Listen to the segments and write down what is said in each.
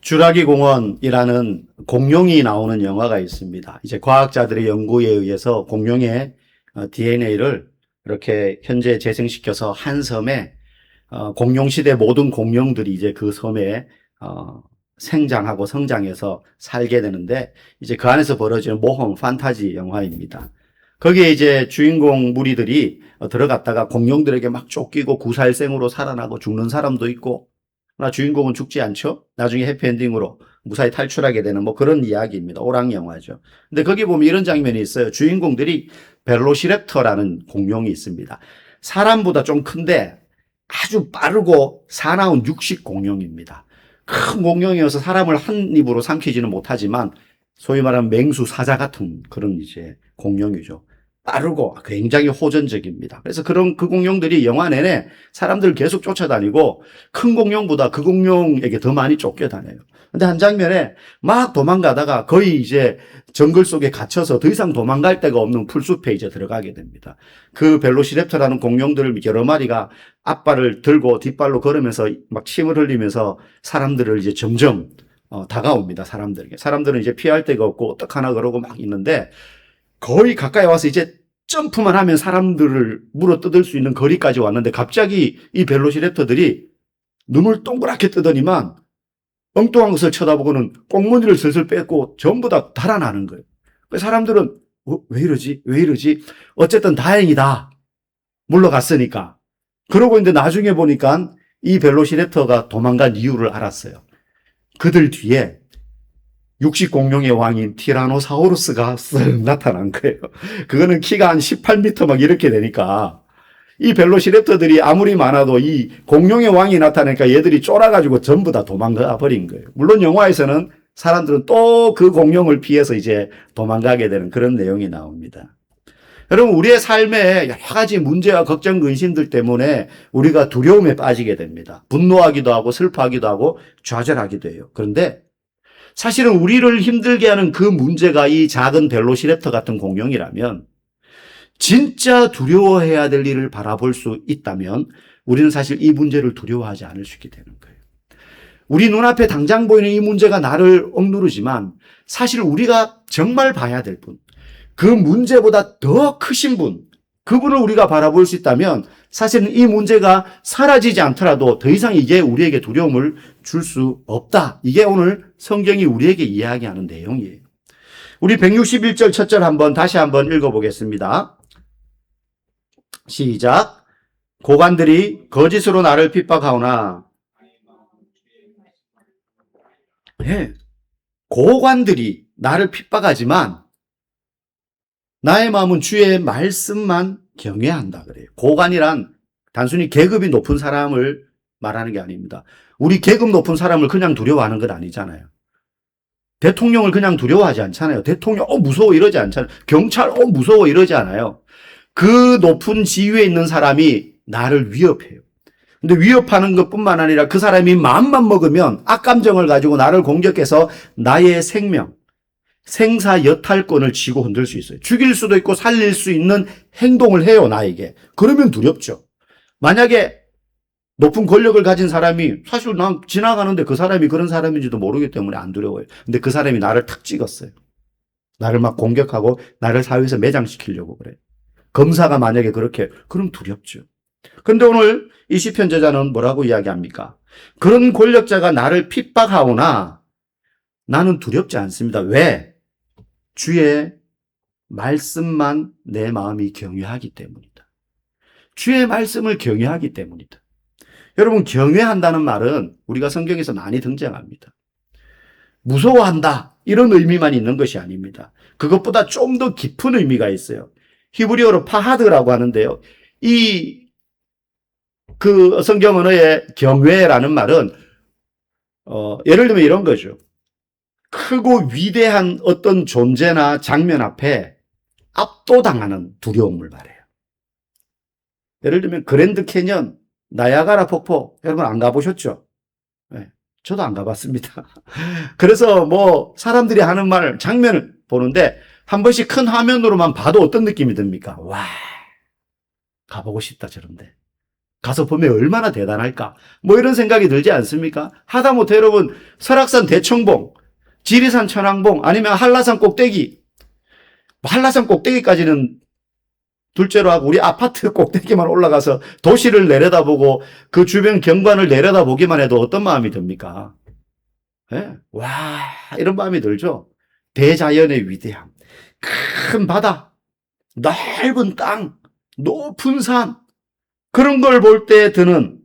주라기 공원이라는 공룡이 나오는 영화가 있습니다. 이제 과학자들의 연구에 의해서 공룡의 DNA를 이렇게 현재 재생시켜서 한 섬에 공룡 시대 모든 공룡들이 이제 그 섬에 생장하고 성장해서 살게 되는데, 이제 그 안에서 벌어지는 모험 판타지 영화입니다. 거기에 이제 주인공 무리들이 들어갔다가 공룡들에게 막 쫓기고 구살생으로 살아나고 죽는 사람도 있고, 그러나 주인공은 죽지 않죠. 나중에 해피엔딩으로 무사히 탈출하게 되는 뭐 그런 이야기입니다. 오락 영화죠. 근데 거기 보면 이런 장면이 있어요. 주인공들이 벨로시랩터라는 공룡이 있습니다. 사람보다 좀 큰데 아주 빠르고 사나운 육식 공룡입니다. 큰 공룡이어서 사람을 한 입으로 삼키지는 못하지만 소위 말하는 맹수 사자 같은 그런 이제 공룡이죠. 빠르고 굉장히 호전적입니다. 그래서 그 공룡들이 영화 내내 사람들을 계속 쫓아다니고 큰 공룡보다 그 공룡에게 더 많이 쫓겨다녀요. 근데 한 장면에 막 도망가다가 거의 이제 정글 속에 갇혀서 더 이상 도망갈 데가 없는 풀숲에 이제 들어가게 됩니다. 그 벨로시랩터라는 공룡들 여러 마리가 앞발을 들고 뒷발로 걸으면서 막 침을 흘리면서 사람들을 이제 점점 다가옵니다. 사람들에게. 사람들은 이제 피할 데가 없고 어떡하나 그러고 막 있는데, 거의 가까이 와서 이제 점프만 하면 사람들을 물어뜯을 수 있는 거리까지 왔는데, 갑자기 이 벨로시랩터들이 눈을 동그랗게 뜨더니만 엉뚱한 것을 쳐다보고는 꽁무니를 슬슬 뺏고 전부 다 달아나는 거예요. 사람들은 왜 이러지? 왜 이러지? 어쨌든 다행이다. 물러갔으니까. 그러고 있는데 나중에 보니까 이 벨로시랩터가 도망간 이유를 알았어요. 그들 뒤에 육식 공룡의 왕인 티라노사우루스가 쓱 나타난 거예요. 그거는 키가 한 18m 막 이렇게 되니까 이 벨로시랩터들이 아무리 많아도 이 공룡의 왕이 나타나니까 얘들이 쫄아가지고 전부 다 도망가 버린 거예요. 물론 영화에서는 사람들은 또 그 공룡을 피해서 이제 도망가게 되는 그런 내용이 나옵니다. 여러분, 우리의 삶에 여러 가지 문제와 걱정, 근심들 때문에 우리가 두려움에 빠지게 됩니다. 분노하기도 하고 슬퍼하기도 하고 좌절하기도 해요. 그런데 사실은 우리를 힘들게 하는 그 문제가 이 작은 벨로시랩터 같은 공룡이라면, 진짜 두려워해야 될 일을 바라볼 수 있다면 우리는 사실 이 문제를 두려워하지 않을 수 있게 되는 거예요. 우리 눈앞에 당장 보이는 이 문제가 나를 억누르지만 사실 우리가 정말 봐야 될 분, 그 문제보다 더 크신 분, 그분을 우리가 바라볼 수 있다면 사실은 이 문제가 사라지지 않더라도 더 이상 이게 우리에게 두려움을 줄 수 없다. 이게 오늘 성경이 우리에게 이야기하는 내용이에요. 우리 161절 첫 절 다시 한번 읽어보겠습니다. 시작. 고관들이 거짓으로 나를 핍박하오나, 네, 고관들이 나를 핍박하지만 나의 마음은 주의 말씀만 경외한다 그래요. 고관이란 단순히 계급이 높은 사람을 말하는 게 아닙니다. 우리 계급 높은 사람을 그냥 두려워하는 건 아니잖아요. 대통령을 그냥 두려워하지 않잖아요. 대통령 무서워 이러지 않잖아요. 경찰 무서워 이러지 않아요. 그 높은 지위에 있는 사람이 나를 위협해요. 근데 위협하는 것뿐만 아니라 그 사람이 마음만 먹으면 악감정을 가지고 나를 공격해서 나의 생명, 생사 여탈권을 쥐고 흔들 수 있어요. 죽일 수도 있고 살릴 수 있는 행동을 해요, 나에게. 그러면 두렵죠. 만약에 높은 권력을 가진 사람이, 사실 난 지나가는데 그 사람이 그런 사람인지도 모르기 때문에 안 두려워요. 근데 그 사람이 나를 탁 찍었어요. 나를 막 공격하고 나를 사회에서 매장시키려고 그래요. 검사가 만약에 그렇게, 그럼 두렵죠. 그런데 오늘 이 시편 저자는 뭐라고 이야기합니까? 그런 권력자가 나를 핍박하오나 나는 두렵지 않습니다. 왜? 주의 말씀만 내 마음이 경외하기 때문이다. 주의 말씀을 경외하기 때문이다. 여러분, 경외한다는 말은 우리가 성경에서 많이 등장합니다. 무서워한다, 이런 의미만 있는 것이 아닙니다. 그것보다 좀 더 깊은 의미가 있어요. 히브리어로 파하드라고 하는데요. 그 성경 언어의 경외라는 말은 예를 들면 이런 거죠. 크고 위대한 어떤 존재나 장면 앞에 압도당하는 두려움을 말해요. 예를 들면 그랜드 캐년, 나야가라 폭포, 여러분 안 가보셨죠? 네, 저도 안 가봤습니다. 그래서 뭐 사람들이 하는 말, 장면을 보는데 한 번씩 큰 화면으로만 봐도 어떤 느낌이 듭니까? 와, 가보고 싶다 저런데. 가서 보면 얼마나 대단할까? 뭐 이런 생각이 들지 않습니까? 하다못해 여러분 설악산 대청봉, 지리산 천왕봉, 아니면 한라산 꼭대기, 한라산 꼭대기까지는 둘째로 하고 우리 아파트 꼭대기만 올라가서 도시를 내려다보고 그 주변 경관을 내려다보기만 해도 어떤 마음이 듭니까? 네? 와, 이런 마음이 들죠? 대자연의 위대함, 큰 바다, 넓은 땅, 높은 산, 그런 걸 볼 때 드는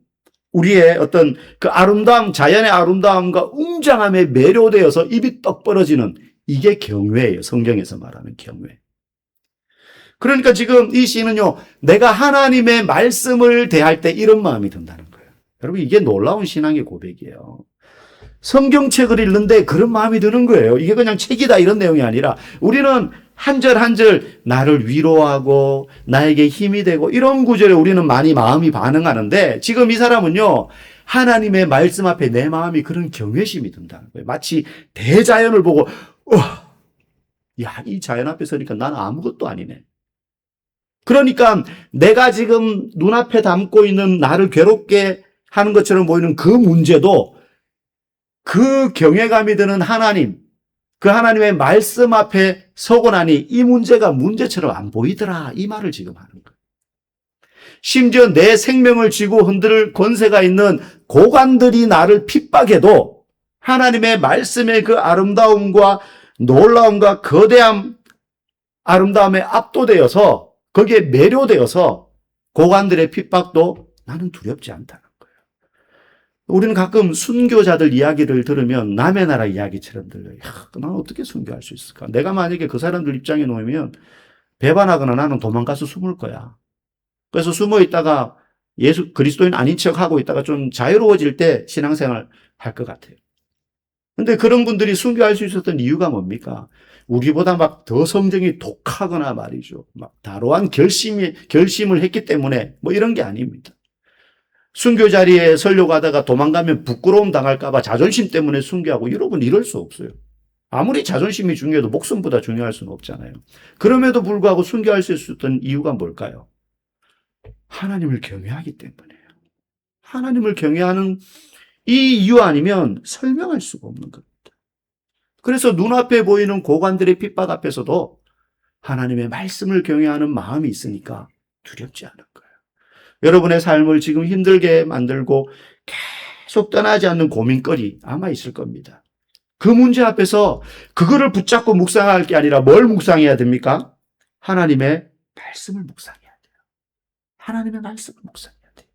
우리의 어떤 그 아름다움, 자연의 아름다움과 웅장함에 매료되어서 입이 떡 벌어지는 이게 경외예요. 성경에서 말하는 경외. 그러니까 지금 이 시인은요, 내가 하나님의 말씀을 대할 때 이런 마음이 든다는 거예요. 여러분, 이게 놀라운 신앙의 고백이에요. 성경책을 읽는데 그런 마음이 드는 거예요. 이게 그냥 책이다 이런 내용이 아니라 우리는 한 절 한 절 나를 위로하고 나에게 힘이 되고 이런 구절에 우리는 많이 마음이 반응하는데 지금 이 사람은요, 하나님의 말씀 앞에 내 마음이 그런 경외심이 든다는 거예요. 마치 대자연을 보고 야, 이 자연 앞에 서니까 나는 아무것도 아니네. 그러니까 내가 지금 눈앞에 담고 있는 나를 괴롭게 하는 것처럼 보이는 그 문제도 그 경외감이 드는 하나님, 그 하나님의 말씀 앞에 서고 나니 이 문제가 문제처럼 안 보이더라. 이 말을 지금 하는 거예요. 심지어 내 생명을 쥐고 흔들 권세가 있는 고관들이 나를 핍박해도 하나님의 말씀의 그 아름다움과 놀라움과 거대한 아름다움에 압도되어서 거기에 매료되어서 고관들의 핍박도 나는 두렵지 않다는 거예요. 우리는 가끔 순교자들 이야기를 들으면 남의 나라 이야기처럼 들려요. 야, 난 어떻게 순교할 수 있을까? 내가 만약에 그 사람들 입장에 놓이면 배반하거나 나는 도망가서 숨을 거야. 그래서 숨어 있다가 예수 그리스도인 아닌 척하고 있다가 좀 자유로워질 때 신앙생활 할 것 같아요. 근데 그런 분들이 순교할 수 있었던 이유가 뭡니까? 우리보다 막 더 성정이 독하거나 말이죠. 막 다로한 결심을 했기 때문에 뭐 이런 게 아닙니다. 순교 자리에 서려고 하다가 도망가면 부끄러움 당할까봐 자존심 때문에 순교하고 여러분 이럴 수 없어요. 아무리 자존심이 중요해도 목숨보다 중요할 수는 없잖아요. 그럼에도 불구하고 순교할 수 있었던 이유가 뭘까요? 하나님을 경외하기 때문이에요. 하나님을 경외하는 이 이유 아니면 설명할 수가 없는 겁니다. 그래서 눈앞에 보이는 고관들의 핍박 앞에서도 하나님의 말씀을 경외하는 마음이 있으니까 두렵지 않은 거예요. 여러분의 삶을 지금 힘들게 만들고 계속 떠나지 않는 고민거리 아마 있을 겁니다. 그 문제 앞에서 그거를 붙잡고 묵상할 게 아니라 뭘 묵상해야 됩니까? 하나님의 말씀을 묵상해야 돼요. 하나님의 말씀을 묵상해야 돼요.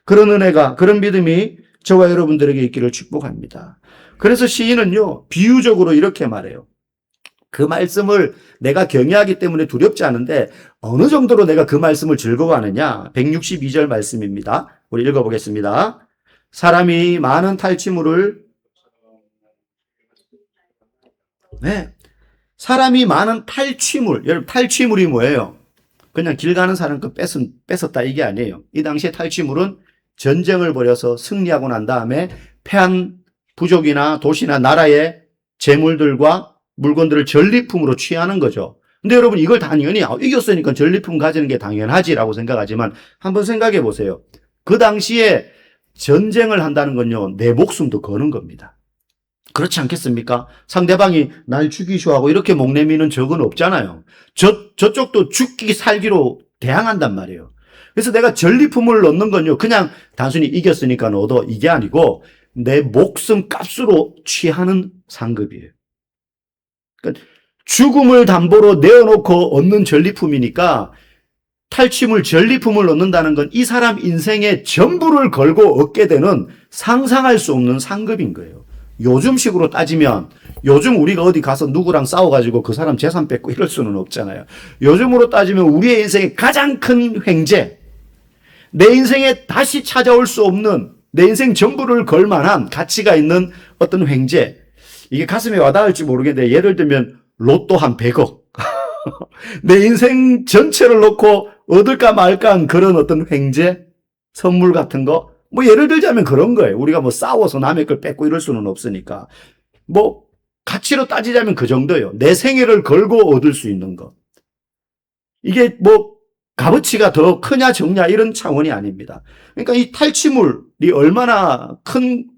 그런 은혜가, 그런 믿음이 저와 여러분들에게 있기를 축복합니다. 그래서 시인은요, 비유적으로 이렇게 말해요. 그 말씀을 내가 경외하기 때문에 두렵지 않은데 어느 정도로 내가 그 말씀을 즐거워하느냐? 162절 말씀입니다. 우리 읽어보겠습니다. 사람이 많은 탈취물을 사람이 많은 탈취물, 여러분 탈취물이 뭐예요? 그냥 길 가는 사람 거 뺏었다 이게 아니에요. 이 당시에 탈취물은 전쟁을 벌여서 승리하고 난 다음에 패한 부족이나 도시나 나라의 재물들과 물건들을 전리품으로 취하는 거죠. 근데 여러분 이걸 당연히 이겼으니까 전리품 가지는 게 당연하지라고 생각하지만 한번 생각해 보세요. 그 당시에 전쟁을 한다는 건요, 내 목숨도 거는 겁니다. 그렇지 않겠습니까? 상대방이 날 죽이쇼 하고 이렇게 목내미는 적은 없잖아요. 저쪽도 죽기 살기로 대항한단 말이에요. 그래서 내가 전리품을 넣는 건요, 그냥 단순히 이겼으니까 얻어 이게 아니고 내 목숨 값으로 취하는 상급이에요. 그러니까 죽음을 담보로 내어놓고 얻는 전리품이니까 탈취물, 전리품을 넣는다는 건 이 사람 인생의 전부를 걸고 얻게 되는 상상할 수 없는 상급인 거예요. 요즘식으로 따지면 요즘 우리가 어디 가서 누구랑 싸워가지고 그 사람 재산 뺏고 이럴 수는 없잖아요. 요즘으로 따지면 우리의 인생의 가장 큰 횡재, 내 인생에 다시 찾아올 수 없는 내 인생 전부를 걸 만한 가치가 있는 어떤 횡재, 이게 가슴에 와닿을지 모르겠는데 예를 들면 로또 한 100억 내 인생 전체를 놓고 얻을까 말까 한 그런 어떤 횡재, 선물 같은 거, 뭐 예를 들자면 그런 거예요. 우리가 뭐 싸워서 남의 걸 뺏고 이럴 수는 없으니까 뭐 가치로 따지자면 그 정도예요. 내 생애를 걸고 얻을 수 있는 거. 이게 뭐 값어치가 더 크냐 적냐 이런 차원이 아닙니다. 그러니까 이 탈취물이 얼마나 큰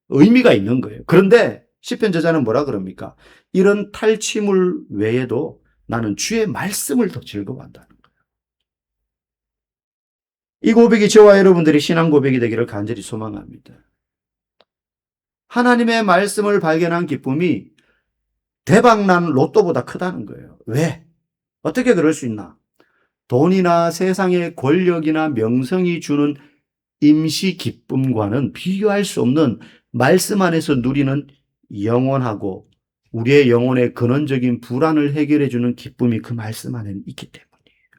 의미가 있는 거예요. 그런데 시편 저자는 뭐라 그럽니까? 이런 탈취물 외에도 나는 주의 말씀을 더 즐거워한다는 거예요. 이 고백이 저와 여러분들이 신앙 고백이 되기를 간절히 소망합니다. 하나님의 말씀을 발견한 기쁨이 대박난 로또보다 크다는 거예요. 왜? 어떻게 그럴 수 있나? 돈이나 세상의 권력이나 명성이 주는 임시 기쁨과는 비교할 수 없는 말씀 안에서 누리는 영원하고 우리의 영혼의 근원적인 불안을 해결해 주는 기쁨이 그 말씀 안에 있기 때문이에요.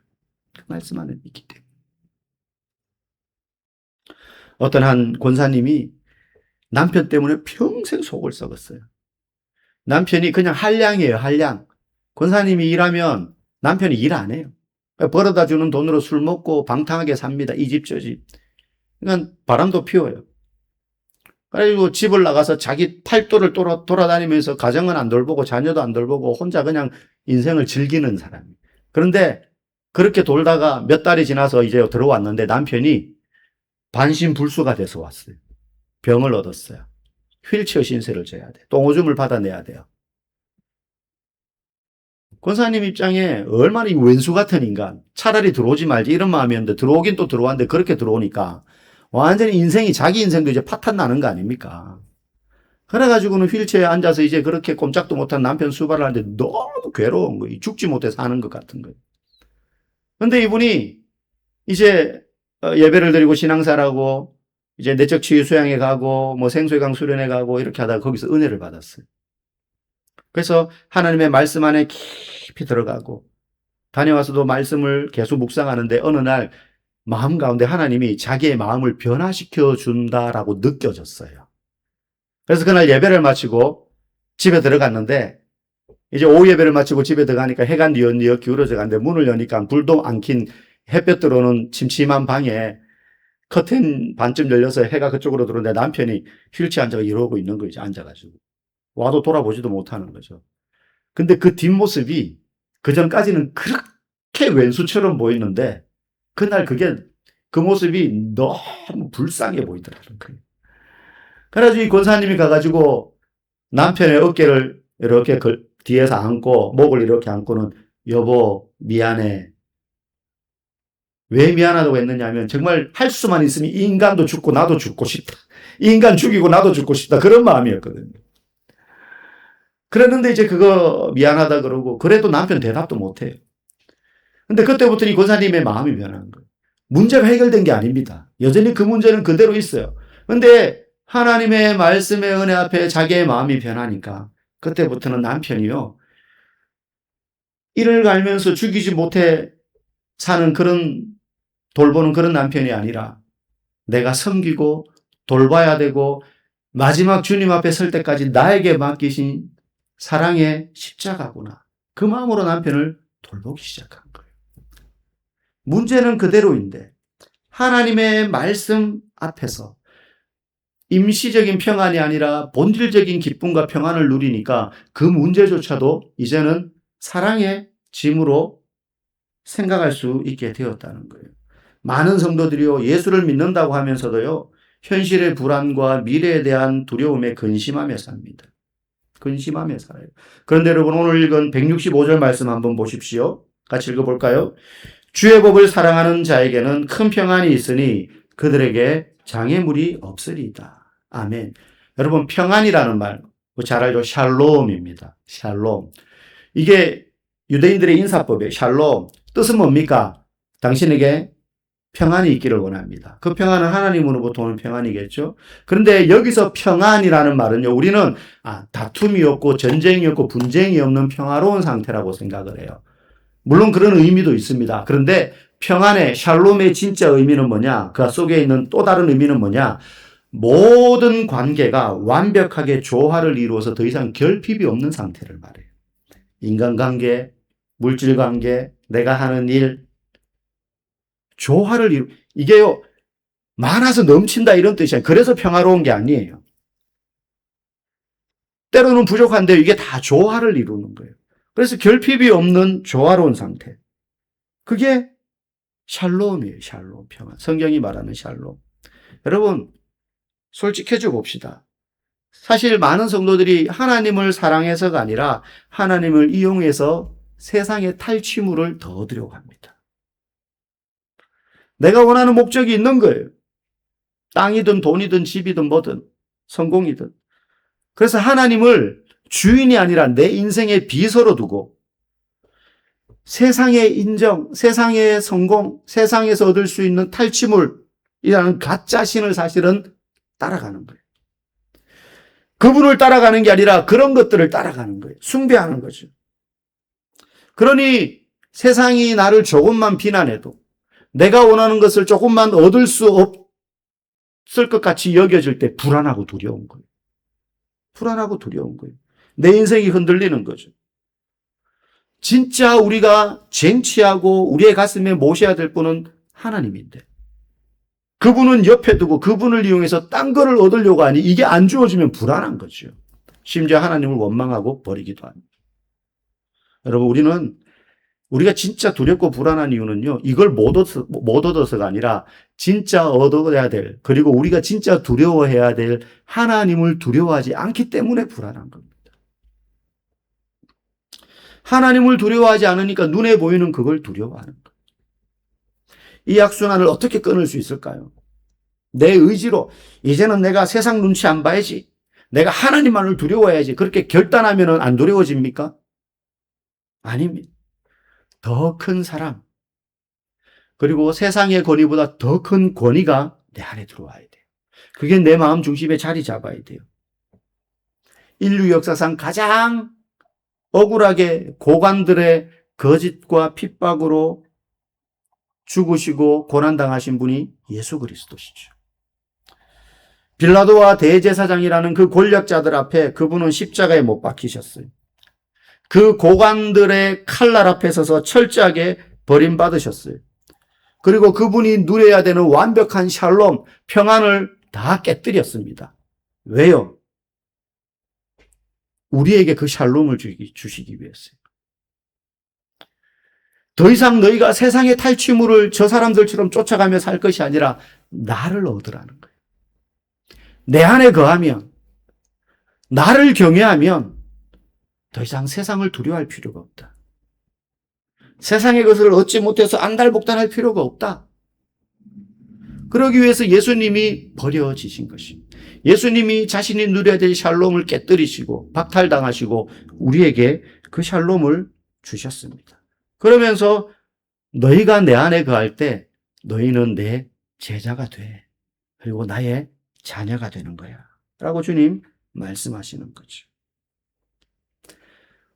그 말씀 안에 있기 때문에. 어떤 한 권사님이 남편 때문에 평생 속을 썩었어요. 남편이 그냥 한량이에요, 한량. 권사님이 일하면 남편이 일 안 해요. 벌어다 주는 돈으로 술 먹고 방탕하게 삽니다. 이 집 저 집. 그러니까 바람도 피워요. 그래가지고 집을 나가서 자기 팔도를 돌아다니면서 가정은 안 돌보고 자녀도 안 돌보고 혼자 그냥 인생을 즐기는 사람이에요. 그런데 그렇게 돌다가 몇 달이 지나서 이제 들어왔는데 남편이 반신불수가 돼서 왔어요. 병을 얻었어요. 휠체어 신세를 져야 돼. 똥오줌을 받아내야 돼요. 권사님 입장에 얼마나 이 왼수 같은 인간, 차라리 들어오지 말지 이런 마음이었는데 들어오긴 또 들어왔는데 그렇게 들어오니까 완전히 인생이 자기 인생도 이제 파탄 나는 거 아닙니까? 그래가지고는 휠체어에 앉아서 이제 그렇게 꼼짝도 못한 남편 수발을 하는데 너무 괴로운 거예요. 죽지 못해 사는 것 같은 거예요. 근데 이분이 이제 예배를 드리고 신앙사라고 이제 내적 치유 수양에 가고 뭐 생수의 강 수련회 가고 이렇게 하다가 거기서 은혜를 받았어요. 그래서 하나님의 말씀 안에 깊이 들어가고 다녀와서도 말씀을 계속 묵상하는데 어느 날 마음 가운데 하나님이 자기의 마음을 변화시켜 준다라고 느껴졌어요. 그래서 그날 예배를 마치고 집에 들어갔는데 이제 오후 예배를 마치고 집에 들어가니까 해가 뉘엿뉘엿 기울어져 가는데 문을 여니까 불도 안 킨 햇볕 들어오는 침침한 방에 커튼 반쯤 열려서 해가 그쪽으로 들어오는데 남편이 휠체어 앉아서 이러고 있는 거죠. 앉아가지고. 와도 돌아보지도 못하는 거죠. 근데 그 뒷모습이 그전까지는 그렇게 왼수처럼 보이는데 그날 그 모습이 너무 불쌍해 보이더라는 거예요. 그래가지고 이 권사님이 가가지고 남편의 어깨를 이렇게 뒤에서 안고 목을 이렇게 안고는 여보 미안해. 왜 미안하다고 했느냐면 정말 할 수만 있으면 이 인간도 죽고 나도 죽고 싶다. 이 인간 죽이고 나도 죽고 싶다. 그런 마음이었거든요. 그랬는데 이제 그거 미안하다 그러고 그래도 남편 대답도 못해요. 근데 그때부터 이 권사님의 마음이 변하는 거예요. 문제가 해결된 게 아닙니다. 여전히 그 문제는 그대로 있어요. 근데 하나님의 말씀의 은혜 앞에 자기의 마음이 변하니까 그때부터는 남편이요. 이를 갈면서 죽이지 못해 사는 그런 돌보는 그런 남편이 아니라 내가 섬기고 돌봐야 되고 마지막 주님 앞에 설 때까지 나에게 맡기신 사랑의 십자가구나. 그 마음으로 남편을 돌보기 시작한 거예요. 문제는 그대로인데 하나님의 말씀 앞에서 임시적인 평안이 아니라 본질적인 기쁨과 평안을 누리니까 그 문제조차도 이제는 사랑의 짐으로 생각할 수 있게 되었다는 거예요. 많은 성도들이요, 예수를 믿는다고 하면서도요, 현실의 불안과 미래에 대한 두려움에 근심하며 삽니다. 근심하며 살아요. 그런데 여러분, 오늘 읽은 165절 말씀 한번 보십시오. 같이 읽어볼까요? 주의 법을 사랑하는 자에게는 큰 평안이 있으니 그들에게 장애물이 없으리이다. 아멘. 여러분, 평안이라는 말, 잘 알죠? 샬롬입니다. 샬롬. 이게 유대인들의 인사법이에요. 샬롬. 뜻은 뭡니까? 당신에게 평안이 있기를 원합니다. 그 평안은 하나님으로부터 오는 평안이겠죠. 그런데 여기서 평안이라는 말은요, 우리는 다툼이 없고 전쟁이 없고 분쟁이 없는 평화로운 상태라고 생각을 해요. 물론 그런 의미도 있습니다. 그런데 평안의 샬롬의 진짜 의미는 뭐냐? 그 속에 있는 또 다른 의미는 뭐냐? 모든 관계가 완벽하게 조화를 이루어서 더 이상 결핍이 없는 상태를 말해요. 인간관계, 물질관계, 내가 하는 일, 조화를 이게요, 많아서 넘친다 이런 뜻이에요. 그래서 평화로운 게 아니에요. 때로는 부족한데 이게 다 조화를 이루는 거예요. 그래서 결핍이 없는 조화로운 상태. 그게 샬롬이에요. 샬롬, 평안. 성경이 말하는 샬롬. 여러분, 솔직해져 봅시다. 사실 많은 성도들이 하나님을 사랑해서가 아니라 하나님을 이용해서 세상의 탈취물을 더 얻으려고 합니다. 내가 원하는 목적이 있는 거예요. 땅이든 돈이든 집이든 뭐든 성공이든. 그래서 하나님을 주인이 아니라 내 인생의 비서로 두고 세상의 인정, 세상의 성공, 세상에서 얻을 수 있는 탈취물이라는 가짜 신을 사실은 따라가는 거예요. 그분을 따라가는 게 아니라 그런 것들을 따라가는 거예요. 숭배하는 거죠. 그러니 세상이 나를 조금만 비난해도 내가 원하는 것을 조금만 얻을 수 없을 것 같이 여겨질 때 불안하고 두려운 거예요. 불안하고 두려운 거예요. 내 인생이 흔들리는 거죠. 진짜 우리가 쟁취하고 우리의 가슴에 모셔야 될 분은 하나님인데 그분은 옆에 두고 그분을 이용해서 딴 거를 얻으려고 하니 이게 안 주어지면 불안한 거죠. 심지어 하나님을 원망하고 버리기도 합니다. 여러분, 우리가 진짜 두렵고 불안한 이유는요, 이걸 못 얻어서가 아니라 진짜 얻어야 될, 그리고 우리가 진짜 두려워해야 될 하나님을 두려워하지 않기 때문에 불안한 겁니다. 하나님을 두려워하지 않으니까 눈에 보이는 그걸 두려워하는 거예요. 이 악순환을 어떻게 끊을 수 있을까요? 내 의지로 이제는 내가 세상 눈치 안 봐야지. 내가 하나님만을 두려워해야지. 그렇게 결단하면 안 두려워집니까? 아닙니다. 더 큰 사랑, 그리고 세상의 권위보다 더 큰 권위가 내 안에 들어와야 돼요. 그게 내 마음 중심에 자리 잡아야 돼요. 인류 역사상 가장 억울하게 고관들의 거짓과 핍박으로 죽으시고 고난당하신 분이 예수 그리스도시죠. 빌라도와 대제사장이라는 그 권력자들 앞에 그분은 십자가에 못 박히셨어요. 그 고관들의 칼날 앞에 서서 철저하게 버림받으셨어요. 그리고 그분이 누려야 되는 완벽한 샬롬, 평안을 다 깨뜨렸습니다. 왜요? 우리에게 그 샬롬을 주시기 위해서요. 더 이상 너희가 세상의 탈취물을 저 사람들처럼 쫓아가며 살 것이 아니라 나를 얻으라는 거예요. 내 안에 거하면, 나를 경외하면 더 이상 세상을 두려워할 필요가 없다. 세상의 것을 얻지 못해서 안달복달할 필요가 없다. 그러기 위해서 예수님이 버려지신 것입니다. 예수님이 자신이 누려야 될 샬롬을 깨뜨리시고 박탈당하시고 우리에게 그 샬롬을 주셨습니다. 그러면서 너희가 내 안에 거할 때 너희는 내 제자가 돼. 그리고 나의 자녀가 되는 거야. 라고 주님 말씀하시는 거죠.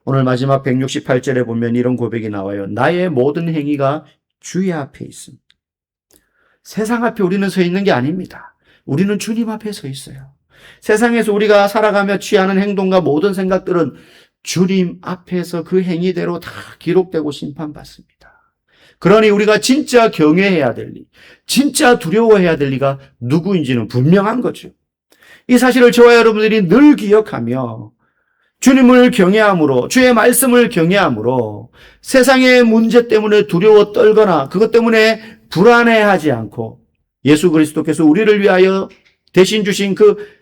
오늘 마지막 168절에 보면 이런 고백이 나와요. 나의 모든 행위가 주의 앞에 있습니다. 세상 앞에 우리는 서 있는 게 아닙니다. 우리는 주님 앞에 서 있어요. 세상에서 우리가 살아가며 취하는 행동과 모든 생각들은 주님 앞에서 그 행위대로 다 기록되고 심판받습니다. 그러니 우리가 진짜 경외해야 될 리, 진짜 두려워해야 될 리가 누구인지는 분명한 거죠. 이 사실을 저와 여러분들이 늘 기억하며 주님을 경외함으로, 주의 말씀을 경외함으로 세상의 문제 때문에 두려워 떨거나 그것 때문에 불안해하지 않고 예수 그리스도께서 우리를 위하여 대신 주신 그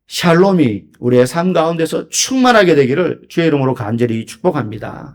샬롬이 우리의 삶 가운데서 충만하게 되기를 주의 이름으로 간절히 축복합니다.